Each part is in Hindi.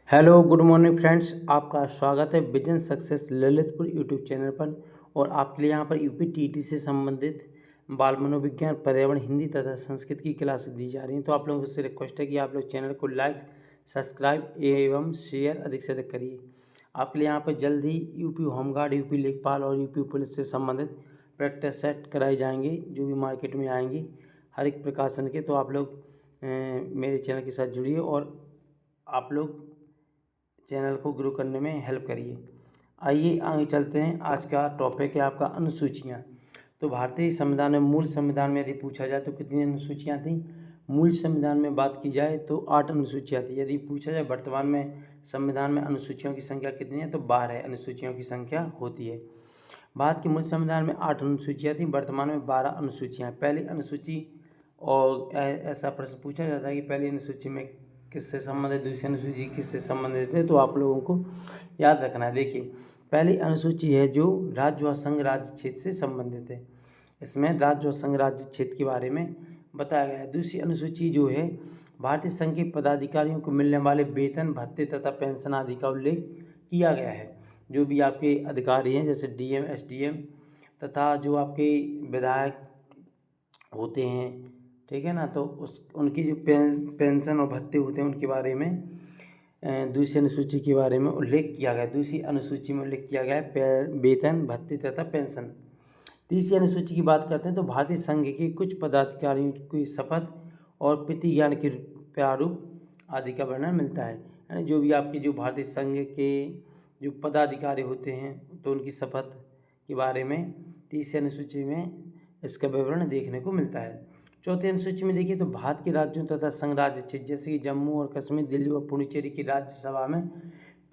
हेलो गुड मॉर्निंग फ्रेंड्स, आपका स्वागत है vision success Lalitpur YouTube channel पर। और आपके लिए यहाँ पर यूपी टीटी से संबंधित बाल मनोविज्ञान, पर्यावरण, हिंदी तथा संस्कृत की क्लासेस दी जा रही हैं। तो आप लोगों से रिक्वेस्ट है कि आप लोग चैनल को लाइक, सब्सक्राइब एवं शेयर अधिक से अधिक करिए। आपके लिए यहाँ पर जल्द ही यूपी होमगार्ड, यूपी लेखपाल और यूपी पुलिस से संबंधित प्रैक्टिस सेट कराए जाएंगे, जो भी मार्केट में आएंगी हर एक प्रकाशन के। तो आप लोग मेरे चैनल के साथ जुड़िए और आप लोग चैनल को ग्रो करने में हेल्प करिए। आइए आगे चलते हैं। आज का टॉपिक है आपका अनुसूचियाँ। तो भारतीय संविधान में, मूल संविधान में यदि पूछा जाए तो कितनी अनुसूचियाँ थीं? मूल संविधान में बात की जाए तो 8 अनुसूचियाँ थी। यदि पूछा जाए वर्तमान में संविधान में अनुसूचियों की संख्या कितनी है, तो 12 अनुसूचियों की संख्या होती है। भारत के मूल संविधान में 8 अनुसूचियाँ थीं, वर्तमान में 12 अनुसूचियाँ हैं। पहली अनुसूची, और ऐसा प्रश्न पूछा जाता है कि पहली अनुसूची में किससे संबंधित, दूसरी अनुसूची किससे संबंधित है, तो आप लोगों को याद रखना है। देखिए, पहली अनुसूची है जो राज्य व संघ राज्य क्षेत्र से संबंधित है। इसमें राज्य और संघ राज्य क्षेत्र के बारे में बताया गया है। दूसरी अनुसूची जो है भारतीय संघ के पदाधिकारियों को मिलने वाले वेतन, भत्ते तथा पेंशन आदि का उल्लेख किया गया है। जो भी आपके अधिकारी हैं, जैसे डीएम, एसडीएम तथा जो आपके विधायक होते हैं, ठीक है ना, तो उनकी जो पेंशन और भत्ते होते हैं उनके बारे में दूसरी अनुसूची के बारे में उल्लेख किया गया है। दूसरी अनुसूची में उल्लेख किया गया है वेतन, भत्ते तथा पेंशन। तीसरी अनुसूची की बात करते हैं तो भारतीय संघ के कुछ पदाधिकारियों की शपथ और प्रतिज्ञान के प्रारूप आदि का वर्णन मिलता है। यानी जो भी आपके जो भारतीय संघ के जो पदाधिकारी होते हैं तो उनकी शपथ के बारे में तीसरी अनुसूची में इसका विवरण देखने को मिलता है। चौथी अनुसूची में देखिए तो भारत के राज्यों तथा संघ राज्य क्षेत्र जैसे कि जम्मू और कश्मीर, दिल्ली और पुडुचेरी की राज्यसभा में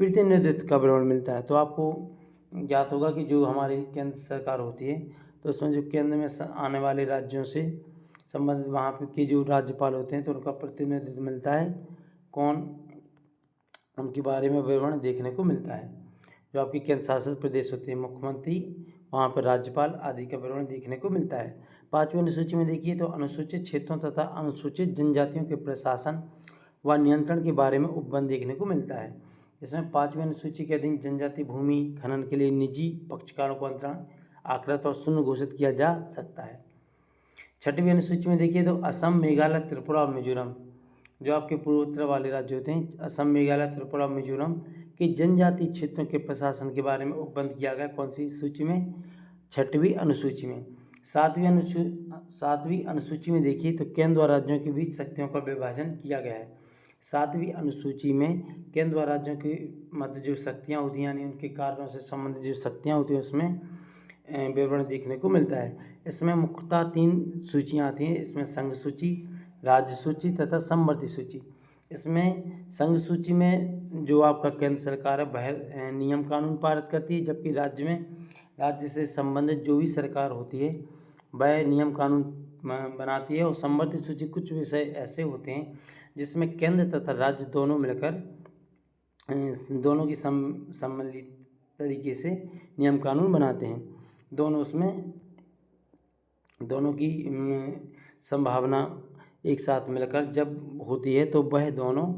प्रतिनिधित्व का विवरण मिलता है। तो आपको ज्ञात होगा कि जो हमारी केंद्र सरकार होती है तो उसमें जो केंद्र में आने वाले राज्यों से संबंधित वहाँ पे के जो राज्यपाल होते हैं तो उनका प्रतिनिधित्व मिलता है। कौन, उनके बारे में विवरण देखने को मिलता है। जो आपके केंद्र शासित प्रदेश होते हैं, मुख्यमंत्री, वहाँ पर राज्यपाल आदि का विवरण देखने को मिलता है। पाँचवीं अनुसूची में देखिए तो अनुसूचित क्षेत्रों तथा अनुसूचित जनजातियों के प्रशासन व नियंत्रण के बारे में उपबंध देखने को मिलता है। इसमें पाँचवीं अनुसूची के अधीन जनजाति भूमि खनन के लिए निजी पक्षकारों को अंतरण, आकृत और शून्य घोषित किया जा सकता है। छठवीं अनुसूची में देखिए तो असम, मेघालय, त्रिपुरा और मिजोरम, जो आपके पूर्वोत्तर वाले राज्य होते हैं, असम, मेघालय, त्रिपुरा और मिजोरम के जनजातीय क्षेत्रों के प्रशासन के बारे में उपबंध किया गया। कौन सी सूची में? छठवीं अनुसूची में। सातवीं अनुसूची में देखिए तो केंद्र व राज्यों के बीच शक्तियों का विभाजन किया गया है। सातवीं अनुसूची में केंद्र व राज्यों के मध्य जो शक्तियाँ होती हैं, यानी उनके कार्यों से संबंधित जो शक्तियाँ होती हैं उसमें विवरण देखने को मिलता है। इसमें मुख्यतः 3 सूचियाँ आती हैं। इसमें संघ सूची, राज्य सूची तथा समवर्ती सूची। इसमें संघ सूची में जो आपका केंद्र सरकार है वह नियम कानून पारित करती है, जबकि राज्य में राज्य से संबंधित जो भी सरकार होती है वह नियम कानून बनाती है। और समवर्ती सूची कुछ विषय ऐसे होते हैं जिसमें केंद्र तथा राज्य दोनों मिलकर दोनों की सम्मिलित तरीके से नियम कानून बनाते हैं। दोनों उसमें दोनों की संभावना एक साथ मिलकर जब होती है तो वह दोनों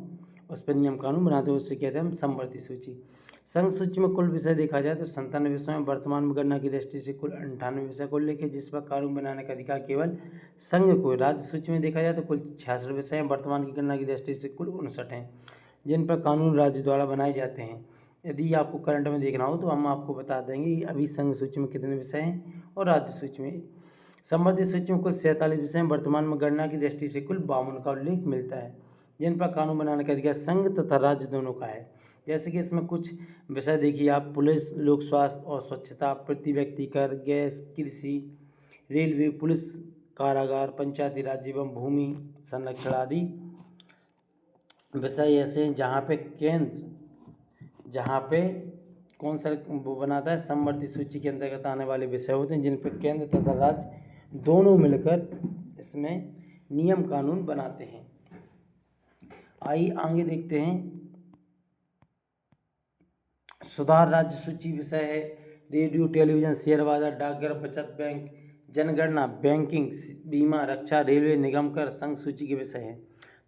उस पर नियम कानून बनाते हैं, उससे कहते हैं हम समवर्ती सूची। संघ सूची में कुल विषय देखा जाए तो 97 विषयों में वर्तमान में गणना की दृष्टि से कुल 98 विषय को लेकर जिस पर कानून बनाने का अधिकार केवल संघ को। राज्य सूची में देखा जाए तो कुल 66 विषय हैं, वर्तमान की गणना की दृष्टि से कुल 59 हैं जिन पर कानून राज्य द्वारा बनाए जाते हैं। यदि आपको करंट में देखना हो तो हम आपको बता देंगे कि अभी संघ सूची में कितने विषय हैं और राज्य सूची में। संबंधित सूची में कुल 47 विषय हैं, वर्तमान में गणना की दृष्टि से कुल 52 का उल्लेख मिलता है जिन पर कानून बनाने का अधिकार संघ तथा राज्य दोनों का है। जैसे कि इसमें कुछ विषय देखिए आप: पुलिस, लोक स्वास्थ्य और स्वच्छता, प्रति व्यक्ति कर, गैस, कृषि, रेलवे, पुलिस, कारागार, पंचायती राज एवं भूमि संरक्षण आदि विषय ऐसे हैं जहाँ पे कौन सा वो बनाता है, समवर्ती सूची के अंतर्गत आने वाले विषय होते हैं जिन पर केंद्र तथा राज्य दोनों मिलकर इसमें नियम कानून बनाते हैं। आइए आगे देखते हैं। सुधार राज्य सूची विषय है रेडियो, टेलीविजन, शेयर बाजार, डाकघर, बचत बैंक, जनगणना, बैंकिंग, बीमा, रक्षा, रेलवे, निगम कर संघ सूची के विषय हैं।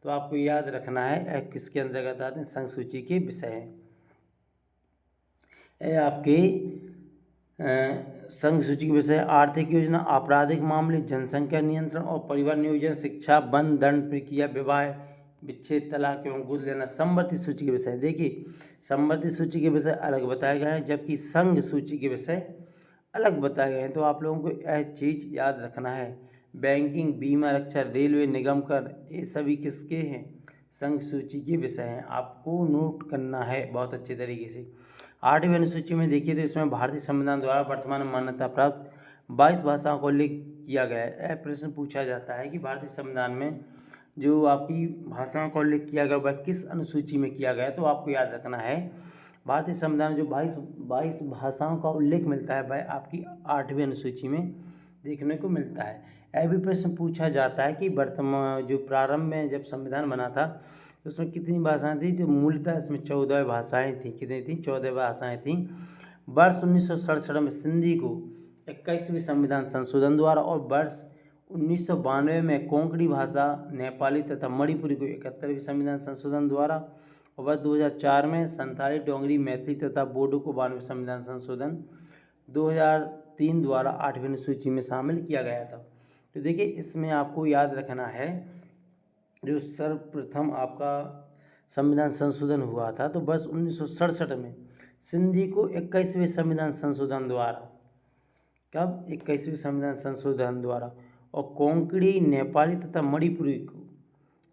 तो आपको याद रखना है किसके अंतर्गत आते हैं, संघ सूची के विषय हैं। आपके संघ सूची के विषय आर्थिक योजना, आपराधिक मामले, जनसंख्या नियंत्रण और परिवार नियोजन, शिक्षा, वन, दंड प्रक्रिया, विवाह विच्छेद, तलाक एवं गोद लेना। समवर्ती सूची के विषय देखिए, समवर्ती सूची के विषय अलग बताए गए हैं, जबकि संघ सूची के विषय अलग बताए गए हैं। तो आप लोगों को यह चीज़ याद रखना है। बैंकिंग, बीमा, रक्षा, रेलवे, निगम कर, ये सभी किसके हैं, संघ सूची के विषय हैं। आपको नोट करना है बहुत अच्छे तरीके से। 8वीं अनुसूची में देखिए तो इसमें भारतीय संविधान द्वारा वर्तमान में मान्यता प्राप्त 22 भाषाओं को उल्लेख किया गया है। यह प्रश्न पूछा जाता है कि भारतीय संविधान में जो आपकी भाषाओं का उल्लेख किया गया वह किस अनुसूची में किया गया है। तो आपको याद रखना है भारतीय संविधान में जो 22 भाषाओं का उल्लेख मिलता है वह आपकी 8वीं अनुसूची में देखने को मिलता है। यह भी प्रश्न पूछा जाता है कि वर्तमान जो प्रारंभ में जब संविधान बना था तो उसमें कितनी भाषाएं थी, जो मूलतः इसमें 14 भाषाएं थी। कितनी थी, 14 भाषाएं थी। वर्ष 1967 में सिंधी को 21वीं संविधान संशोधन द्वारा और वर्ष 1992 में कोंकणी भाषा, नेपाली तथा मणिपुरी को 71वीं संविधान संशोधन द्वारा और वर्ष 2004 में संथाली, डोंगरी, मैथिली तथा बोडो को 92वें संविधान संशोधन 2003 द्वारा 8वीं अनुसूची में शामिल किया गया था। तो देखिए इसमें आपको याद रखना है जो सर्वप्रथम आपका संविधान संशोधन हुआ था तो वर्ष 1967 में सिंधी को 21वें संविधान संशोधन द्वारा, कब, 21वें संविधान संशोधन द्वारा, और कोंकणी, नेपाली तथा मणिपुरी को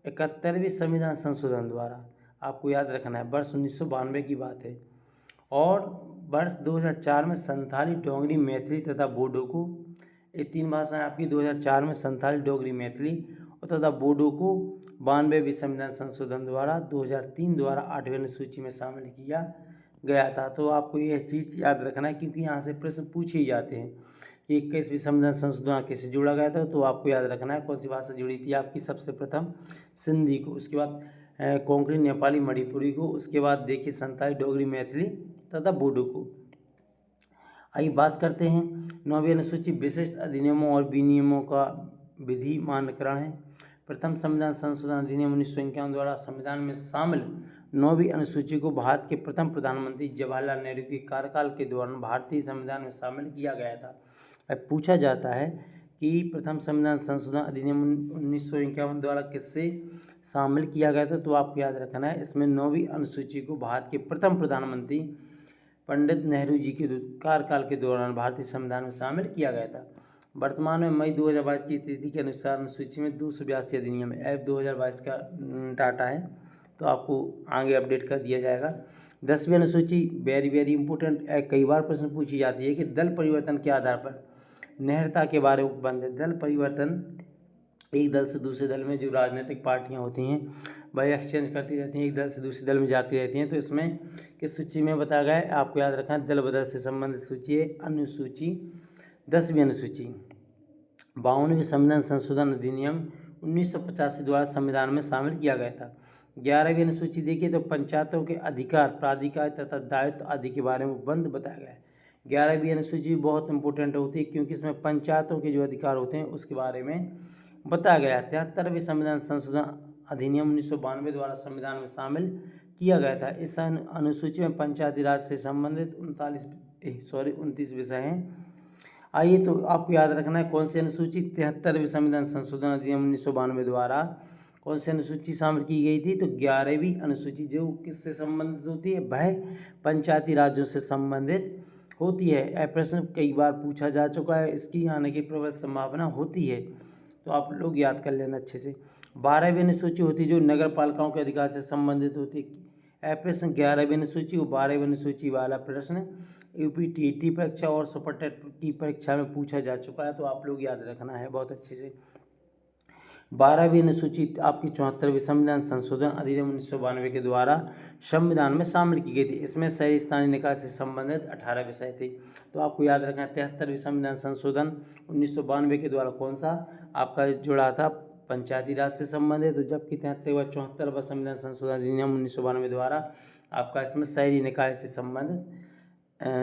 71वें संविधान संशोधन द्वारा। आपको याद रखना है वर्ष 1992 की बात है। और वर्ष 2004 में संथाली, डोगरी, मैथिली तथा बोडो को, ये 3 भाषाएं आपकी 2004 में संथाली, डोगरी, मैथिली और तथा बोडो को 92वें संविधान संशोधन द्वारा 2003 द्वारा 8वीं अनुसूची में शामिल किया गया था। तो आपको यह चीज़ याद रखना है क्योंकि यहाँ से प्रश्न पूछे ही जाते हैं कि 21वीं संविधान संशोधन कैसे जोड़ा गया था। तो आपको याद रखना है कौन सी भाषा जुड़ी थी आपकी, सबसे प्रथम सिंधी को, उसके बाद कोंकणी, नेपाली, मणिपुरी को, उसके बाद देखिए संथाली, डोगरी, मैथिली तथा बोडो को। आइए बात करते हैं 9वीं अनुसूची, विशिष्ट अधिनियमों और विनियमों का विधि मानकरण है। प्रथम संविधान संशोधन अधिनियम 1951 द्वारा संविधान में शामिल 9वीं अनुसूची को भारत के प्रथम प्रधानमंत्री जवाहरलाल नेहरू के कार्यकाल के दौरान भारतीय संविधान में शामिल किया गया था। अब पूछा जाता है कि प्रथम संविधान संशोधन अधिनियम 1951 द्वारा किससे शामिल किया गया था। तो आपको याद रखना है इसमें 9वीं अनुसूची को भारत के प्रथम प्रधानमंत्री पंडित नेहरू जी के कार्यकाल के दौरान भारतीय संविधान में शामिल किया गया था। वर्तमान में मई 2022 की स्थिति के अनुसार अनुसूची में 282 अधिनियम है। ऐप 2022 का डाटा है तो आपको आगे अपडेट कर दिया जाएगा। 10वीं अनुसूची वेरी वेरी इंपॉर्टेंट, कई बार प्रश्न पूछी जाती है कि दल परिवर्तन के आधार पर नेहरता के बारे में उपबंध है। दल परिवर्तन, एक दल से दूसरे दल में जो राजनीतिक पार्टियां होती हैं वह एक्सचेंज करती रहती हैं, एक दल से दूसरे दल में जाती रहती हैं। तो इसमें किस सूची में बताया गया है, आपको याद रखना है दल बदल से संबंधित सूची है अनुसूची 10वीं अनुसूची। 52वें संविधान संशोधन अधिनियम 1985 द्वारा संविधान में शामिल किया गया था। 11वीं अनुसूची देखिए तो पंचायतों के अधिकार, प्राधिकार तथा दायित्व आदि के बारे में उपबंध बताया गया है। 11वीं अनुसूची बहुत इंपॉर्टेंट होती है क्योंकि इसमें पंचायतों के जो अधिकार होते हैं उसके बारे में बताया गया है। 73वें संविधान संशोधन अधिनियम 1992 द्वारा संविधान में शामिल किया गया था। इस अनुसूची में पंचायती राज से संबंधित 29 विषय हैं। आइए तो आपको याद रखना है कौन सी अनुसूची, 73वें संविधान संशोधन अधिनियम 1992 द्वारा कौन सी अनुसूची शामिल की गई थी। तो 11वीं अनुसूची जो किससे संबंधित होती है, वह पंचायती राज्यों से संबंधित होती है। यह प्रश्न कई बार पूछा जा चुका है, इसकी आने की प्रबल संभावना होती है तो आप लोग याद कर लेना अच्छे से। 12वीं अनुसूची होती है जो नगर पालिकाओं के अधिकार से संबंधित होती है। यह प्रश्न 11वीं अनुसूची और 12वीं अनुसूची वाला प्रश्न यूपीटीटी परीक्षा और सुपर टेट की परीक्षा में पूछा जा चुका है तो आप लोग याद रखना है बहुत अच्छे से। 12वीं अनुसूची आपकी 74वें संविधान संशोधन अधिनियम 1992 के द्वारा संविधान में शामिल की गई थी। इसमें शहरी स्थानीय निकाय से संबंधित 18 विषय थे तो आपको याद रखना है 73वें संविधान संशोधन 1992 के द्वारा कौन सा आपका जुड़ा था, पंचायती राज से संबंधित। तो जबकि 74वां संविधान संशोधन अधिनियम 1992 द्वारा आपका इसमें शहरी निकाय से संबंधित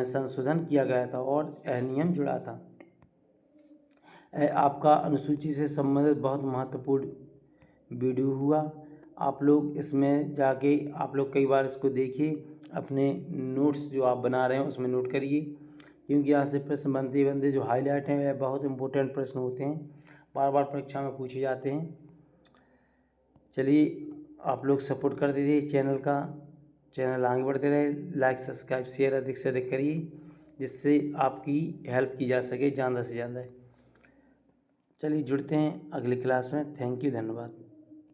संशोधन किया गया था और यह नियम जुड़ा था। आपका अनुसूची से संबंधित बहुत महत्वपूर्ण वीडियो हुआ। आप लोग इसमें जाके आप लोग कई बार इसको देखिए, अपने नोट्स जो आप बना रहे हैं उसमें नोट करिए, क्योंकि यहाँ से प्रश्न बनते बनते जो हाईलाइट हैं वह बहुत इंपॉर्टेंट प्रश्न होते हैं, बार बार परीक्षा में पूछे जाते हैं। चलिए आप लोग सपोर्ट कर दीजिए चैनल आगे बढ़ते रहे, लाइक सब्सक्राइब शेयर अधिक से अधिक करिए, जिससे आपकी हेल्प की जा सके ज़्यादा से ज़्यादा। चलिए जुड़ते हैं अगली क्लास में। थैंक यू, धन्यवाद।